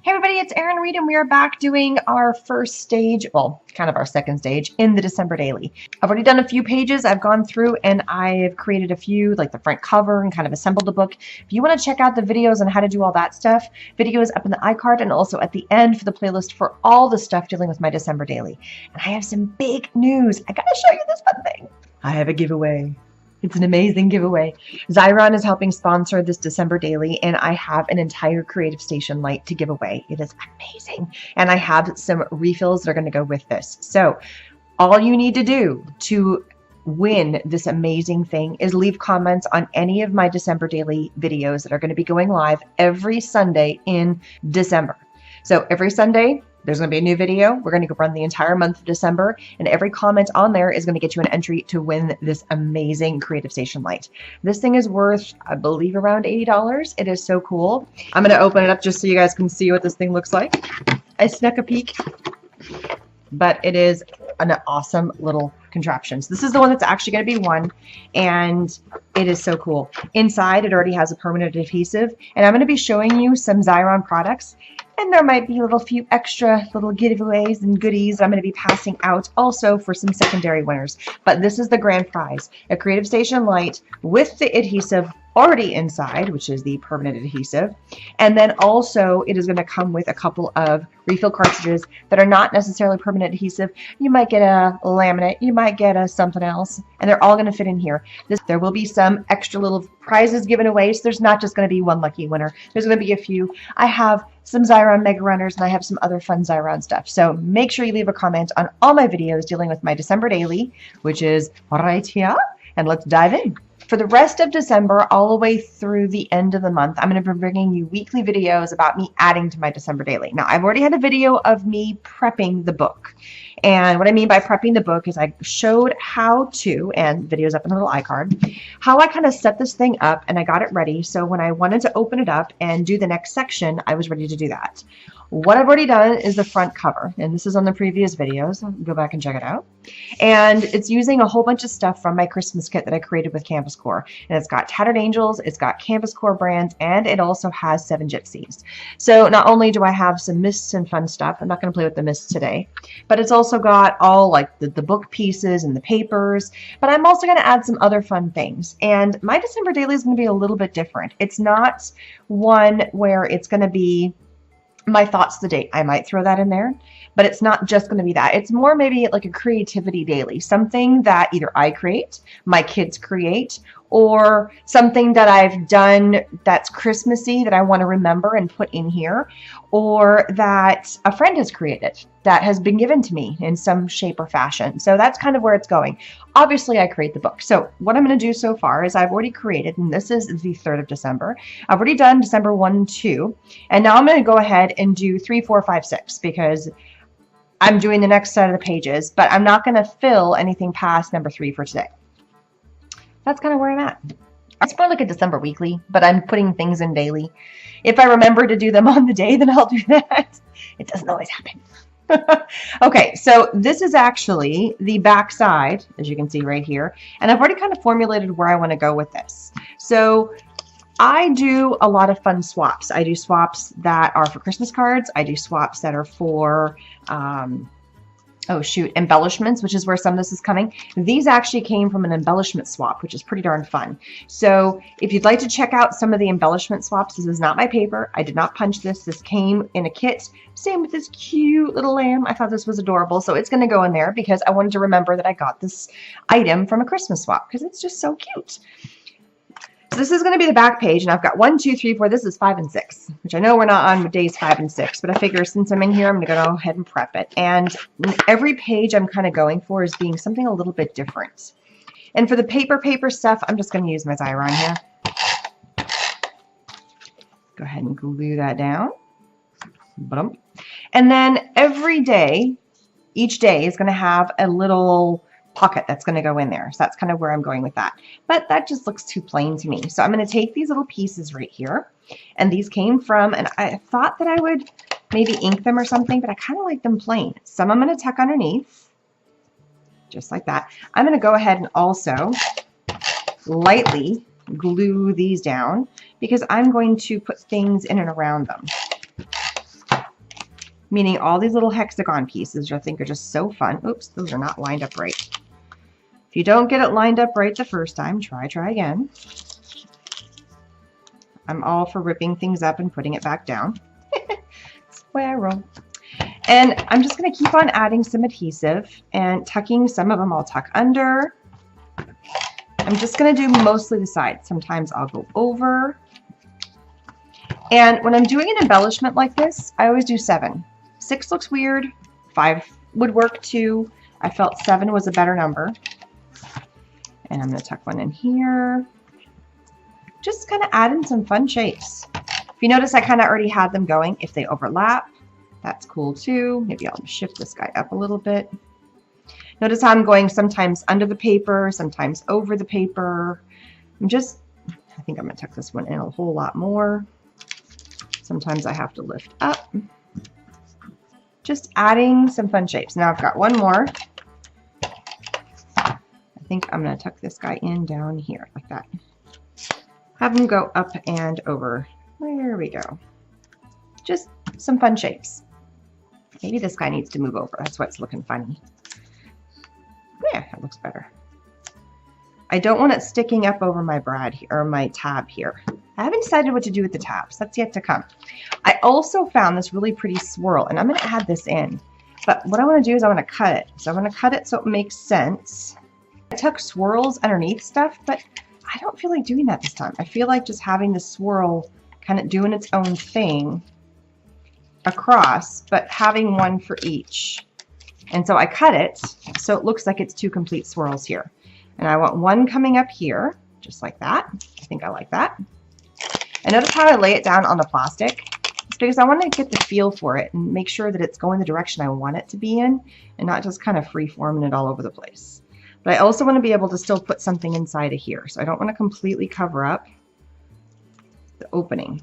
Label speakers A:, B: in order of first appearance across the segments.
A: Hey everybody, it's Erin Reed and we are back doing our first stage, well, kind of our second stage in the December daily. I've already done a few pages. I've gone through and I've created a few, like the front cover, and kind of assembled the book. If you want to check out the videos on how to do all that stuff, video is up in the iCard and also at the end for the playlist for all the stuff dealing with my December daily. And I have some big news. I gotta show you this fun thing. I have a giveaway. It's an amazing giveaway. Xyron is helping sponsor this December daily, and I have an entire Creative Station light to give away. It is amazing. And I have some refills that are going to go with this. So all you need to do to win this amazing thing is leave comments on any of my December daily videos that are going to be going live every Sunday in December. So every Sunday, there's going to be a new video. We're going to run the entire month of December, and every comment on there is going to get you an entry to win this amazing Creative Station light. This thing is worth, I believe, around $80. It is so cool. I'm going to open it up just so you guys can see what this thing looks like. I snuck a peek, but it is an awesome little contraption. So this is the one that's actually going to be won, and it is so cool. Inside, it already has a permanent adhesive, and I'm going to be showing you some Xyron products. And there might be a few extra little giveaways and goodies I'm going to be passing out also for some secondary winners. But this is the grand prize, a Creative Station light with the adhesive already inside, which is the permanent adhesive. And then also it is going to come with a couple of refill cartridges that are not necessarily permanent adhesive. You might get a laminate, you might get a something else, and they're all going to fit in here. There will be some extra little prizes given away, so there's not just going to be one lucky winner. There's going to be a few. I have some Xyron Mega Runners, and I have some other fun Xyron stuff. So make sure you leave a comment on all my videos dealing with my December daily, which is right here, and let's dive in. For the rest of December, all the way through the end of the month, I'm going to be bringing you weekly videos about me adding to my December daily. Now, I've already had a video of me prepping the book. And what I mean by prepping the book is I showed how to, and videos up in the little iCard, how I kind of set this thing up and I got it ready. So when I wanted to open it up and do the next section, I was ready to do that. What I've already done is the front cover, and this is on the previous videos. Go back and check it out. And it's using a whole bunch of stuff from my Christmas kit that I created with Canvas Core. And it's got Tattered Angels, it's got Canvas Core brands, and it also has 7 Gypsies. So not only do I have some mists and fun stuff, I'm not going to play with the mists today, but it's also got all like the book pieces and the papers, but I'm also going to add some other fun things. And my December daily is going to be a little bit different. It's not one where it's going to be my thoughts to date. I might throw that in there, but it's not just going to be that. It's more maybe like a creativity daily, something that either I create, my kids create, or something that I've done that's Christmassy that I want to remember and put in here, or that a friend has created that has been given to me in some shape or fashion. So that's kind of where it's going. Obviously, I create the book. So what I'm going to do so far is I've already created, and this is the 3rd of December. I've already done December 1 and 2, and now I'm going to go ahead and do 3, 4, 5, 6 because I'm doing the next set of the pages, but I'm not going to fill anything past number 3 for today. That's kind of where I'm at. It's more like a December weekly, but I'm putting things in daily. If I remember to do them on the day, then I'll do that. It doesn't always happen. Okay, so this is actually the back side, as you can see right here, and I've already kind of formulated where I want to go with this. So I do a lot of fun swaps. I do swaps that are for Christmas cards. I do swaps that are for embellishments, which is where some of this is coming. These actually came from an embellishment swap, which is pretty darn fun. So if you'd like to check out some of the embellishment swaps, this is not my paper. I did not punch this. This came in a kit. Same with this cute little lamb. I thought this was adorable. So it's going to go in there because I wanted to remember that I got this item from a Christmas swap because it's just so cute. So this is going to be the back page, and I've got 1, 2, 3, 4. This is 5 and 6, which I know we're not on days 5 and 6, but I figure since I'm in here, I'm going to go ahead and prep it. And every page I'm kind of going for is being something a little bit different. And for the paper stuff, I'm just going to use my Xyron here. Go ahead and glue that down. And then every day, each day is going to have a little pocket that's going to go in there. So that's kind of where I'm going with that. But that just looks too plain to me. So I'm going to take these little pieces right here. And these came from, and I thought that I would maybe ink them or something, but I kind of like them plain. Some I'm going to tuck underneath, just like that. I'm going to go ahead and also lightly glue these down because I'm going to put things in and around them. meaning all these little hexagon pieces, which I think are just so fun. Oops, those are not lined up right. If you don't get it lined up right the first time, try again. I'm all for ripping things up and putting it back down. That's the way I roll. And I'm just going to keep on adding some adhesive and tucking. Some of them I'll tuck under. I'm just going to do mostly the sides. Sometimes I'll go over. And when I'm doing an embellishment like this, I always do 7. 6 looks weird. 5 would work too. I felt 7 was a better number. And I'm going to tuck one in here. Just kind of add in some fun shapes. If you notice, I kind of already had them going. If they overlap, that's cool too. Maybe I'll shift this guy up a little bit. Notice how I'm going sometimes under the paper, sometimes over the paper. I think I'm going to tuck this one in a whole lot more. Sometimes I have to lift up. Just adding some fun shapes. Now I've got one more. I think I'm going to tuck this guy in down here like that. Have them go up and over. There we go. Just some fun shapes. Maybe this guy needs to move over. That's why it's looking funny. Yeah, that looks better. I don't want it sticking up over my brad here, or my tab here. I haven't decided what to do with the tabs. That's yet to come. I also found this really pretty swirl, and I'm going to add this in. But what I want to do is I want to cut it. So I want to cut it so it makes sense. I took swirls underneath stuff, but I don't feel like doing that this time. I feel like just having the swirl kind of doing its own thing across, but having one for each. And so I cut it so it looks like it's 2 complete swirls here. And I want one coming up here, just like that. I think I like that. And notice how I lay it down on the plastic. It's because I want to get the feel for it and make sure that it's going the direction I want it to be in and not just kind of free forming it all over the place. But I also want to be able to still put something inside of here. So I don't want to completely cover up the opening.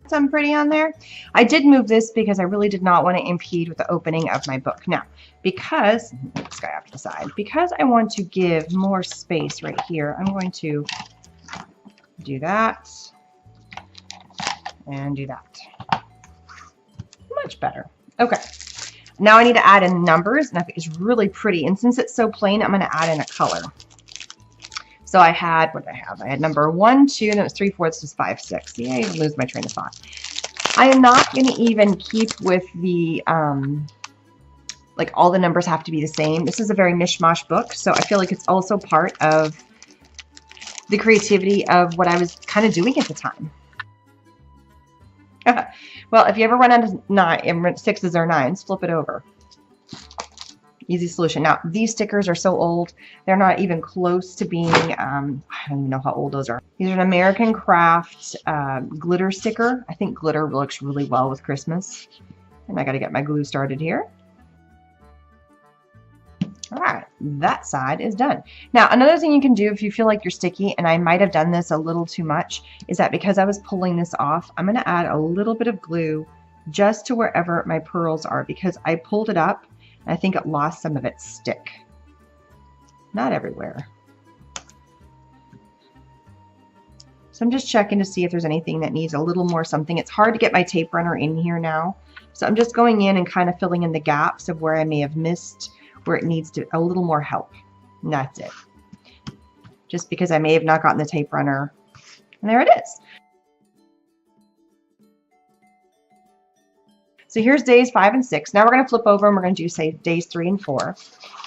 A: Some pretty on there. I did move this because I really did not want to impede with the opening of my book. Now, because, this guy off to the side, because I want to give more space right here, I'm going to do that and do that. Much better. Okay. Now I need to add in numbers, and I think it's really pretty. And since it's so plain, I'm going to add in a color. So I had, what did I have? I had number 1, 2, and it was 3/4 was 5, 6. See, I even lose my train of thought. I am not going to even keep with the, like all the numbers have to be the same. This is a very mishmash book, so I feel like it's also part of the creativity of what I was kind of doing at the time. Well, if you ever run out of 6s or 9s, flip it over. Easy solution. Now, these stickers are so old, they're not even close to being, I don't even know how old those are. These are an American Craft glitter sticker. I think glitter looks really well with Christmas. And I got to get my glue started here. All right, that side is done. Now, another thing you can do if you feel like you're sticky, and I might have done this a little too much, is that because I was pulling this off, I'm going to add a little bit of glue just to wherever my pearls are, because I pulled it up. I think it lost some of its stick. Not everywhere. So I'm just checking to see if there's anything that needs a little more something. It's hard to get my tape runner in here now. So I'm just going in and kind of filling in the gaps of where I may have missed, where it needs to a little more help. And that's it. Just because I may have not gotten the tape runner. And there it is. So here's days 5 and 6. Now we're going to flip over and we're going to do, say, days 3 and 4.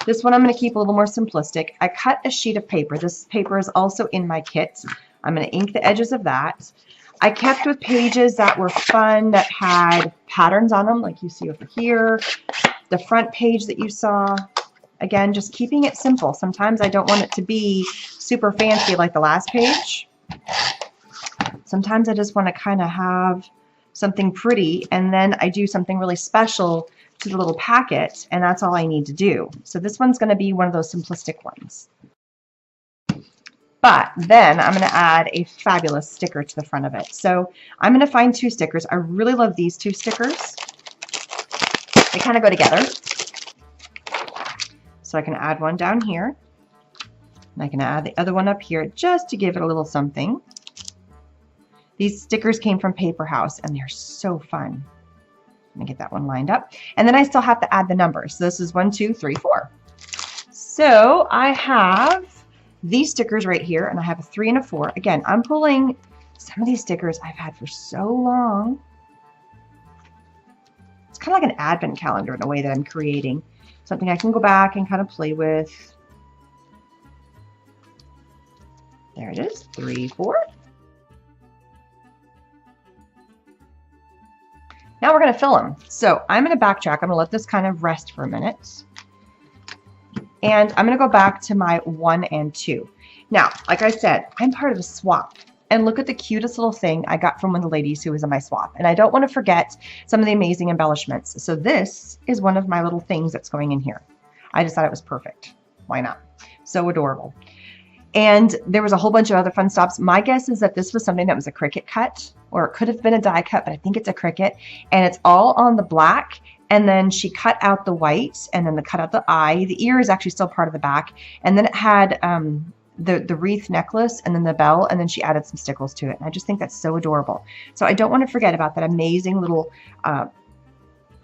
A: This one I'm going to keep a little more simplistic. I cut a sheet of paper. This paper is also in my kit. I'm going to ink the edges of that. I kept with pages that were fun, that had patterns on them, like you see over here. The front page that you saw. Again, just keeping it simple. Sometimes I don't want it to be super fancy like the last page. Sometimes I just want to kind of have something pretty, and then I do something really special to the little packet, and that's all I need to do. So this one's going to be one of those simplistic ones. But then I'm going to add a fabulous sticker to the front of it. So I'm going to find 2 stickers. I really love these 2 stickers. They kind of go together. So I can add one down here. I can add the other one up here just to give it a little something. These stickers came from Paper House and they're so fun. Let me get that one lined up. And then I still have to add the numbers. So this is 1, 2, 3, 4. So I have these stickers right here, and I have a 3 and a 4. Again, I'm pulling some of these stickers I've had for so long. It's kind of like an advent calendar in a way that I'm creating. Something I can go back and kind of play with. There it is, 3, 4. Now we're going to fill them. So I'm going to backtrack. I'm going to let this kind of rest for a minute. And I'm going to go back to my 1 and 2. Now, like I said, I'm part of a swap. And look at the cutest little thing I got from one of the ladies who was in my swap. And I don't want to forget some of the amazing embellishments. So this is one of my little things that's going in here. I just thought it was perfect. Why not? So adorable. And there was a whole bunch of other fun stops. My guess is that this was something that was a Cricut cut, or it could have been a die cut, but I think it's a Cricut. And it's all on the black. And then she cut out the white, and then cut out the eye. The ear is actually still part of the back. And then it had the wreath necklace, and then the bell, and then she added some stickles to it. And I just think that's so adorable. So I don't want to forget about that amazing little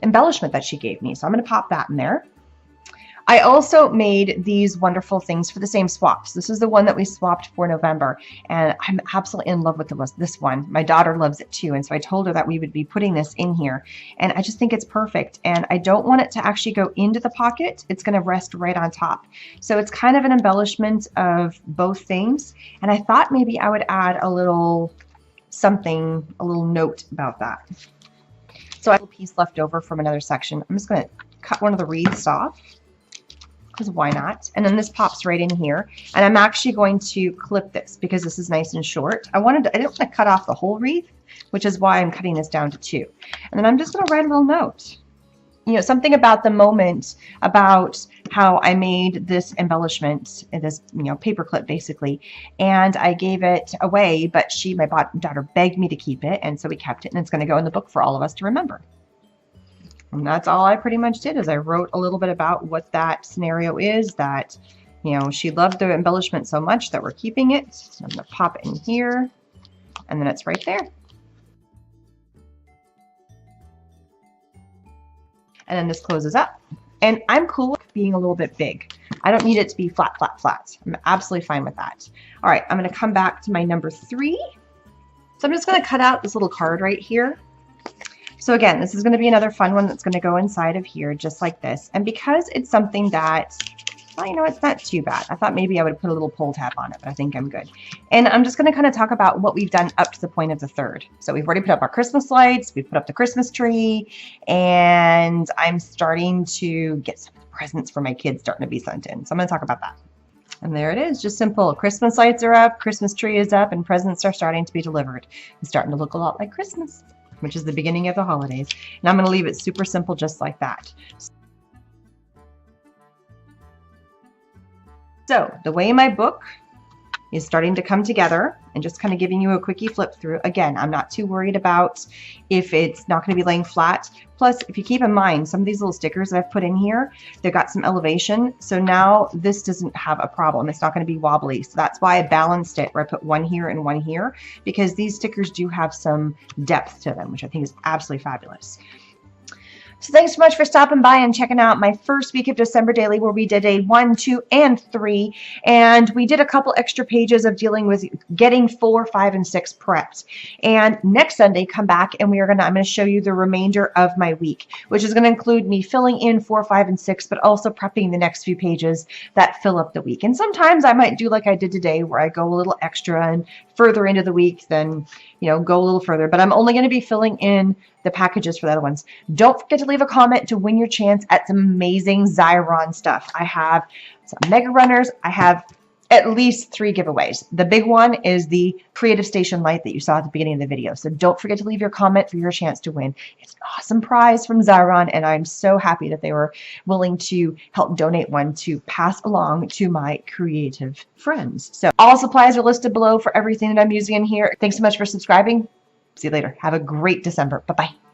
A: embellishment that she gave me. So I'm going to pop that in there. I also made these wonderful things for the same swaps. This is the one that we swapped for November, and I'm absolutely in love with this one. My daughter loves it too, and so I told her that we would be putting this in here, and I just think it's perfect. And I don't want it to actually go into the pocket. It's going to rest right on top. So it's kind of an embellishment of both things, and I thought maybe I would add a little something, a little note about that. So I have a piece left over from another section. I'm just going to cut one of the wreaths off, because why not? And then this pops right in here. And I'm actually going to clip this because this is nice and short. I didn't want to cut off the whole wreath, which is why I'm cutting this down to 2. And then I'm just going to write a little note. You know, something about the moment, about how I made this embellishment, this, paper clip basically, and I gave it away, but my daughter begged me to keep it, and so we kept it, and it's going to go in the book for all of us to remember. And that's all I pretty much did, is I wrote a little bit about what that scenario is, that, she loved the embellishment so much that we're keeping it. So I'm going to pop it in here, and then it's right there. And then this closes up. And I'm cool with being a little bit big. I don't need it to be flat, flat, flat. I'm absolutely fine with that. All right, I'm going to come back to my number 3. So I'm just going to cut out this little card right here. So again, this is going to be another fun one that's going to go inside of here just like this. And because it's something that, well, it's not too bad. I thought maybe I would put a little pull tab on it, but I think I'm good. And I'm just going to kind of talk about what we've done up to the point of the 3rd. So we've already put up our Christmas lights, we've put up the Christmas tree, and I'm starting to get some presents for my kids starting to be sent in. So I'm going to talk about that. And there it is, just simple. Christmas lights are up, Christmas tree is up, and presents are starting to be delivered. It's starting to look a lot like Christmas, which is the beginning of the holidays. And I'm going to leave it super simple just like that. So the way my book is starting to come together, and just kind of giving you a quickie flip through. Again, I'm not too worried about if it's not going to be laying flat. Plus, if you keep in mind, some of these little stickers that I've put in here, they've got some elevation. So now this doesn't have a problem. It's not going to be wobbly. So that's why I balanced it, where I put one here and one here, because these stickers do have some depth to them, which I think is absolutely fabulous. So thanks so much for stopping by and checking out my first week of December Daily, where we did a 1, 2, and 3. And we did a couple extra pages of dealing with getting 4, 5, and 6 prepped. And next Sunday, come back and I'm going to show you the remainder of my week, which is going to include me filling in 4, 5, and 6, but also prepping the next few pages that fill up the week. And sometimes I might do like I did today, where I go a little extra and further into the week than, go a little further. But I'm only going to be filling in the packages for the other ones. Don't forget to leave a comment to win your chance at some amazing Xyron stuff. I have some Mega Runners. I have at least 3 giveaways. The big one is the Creative Station light that you saw at the beginning of the video. So don't forget to leave your comment for your chance to win. It's an awesome prize from Xyron, and I'm so happy that they were willing to help donate one to pass along to my creative friends. So all supplies are listed below for everything that I'm using in here. Thanks so much for subscribing. See you later. Have a great December. Bye-bye.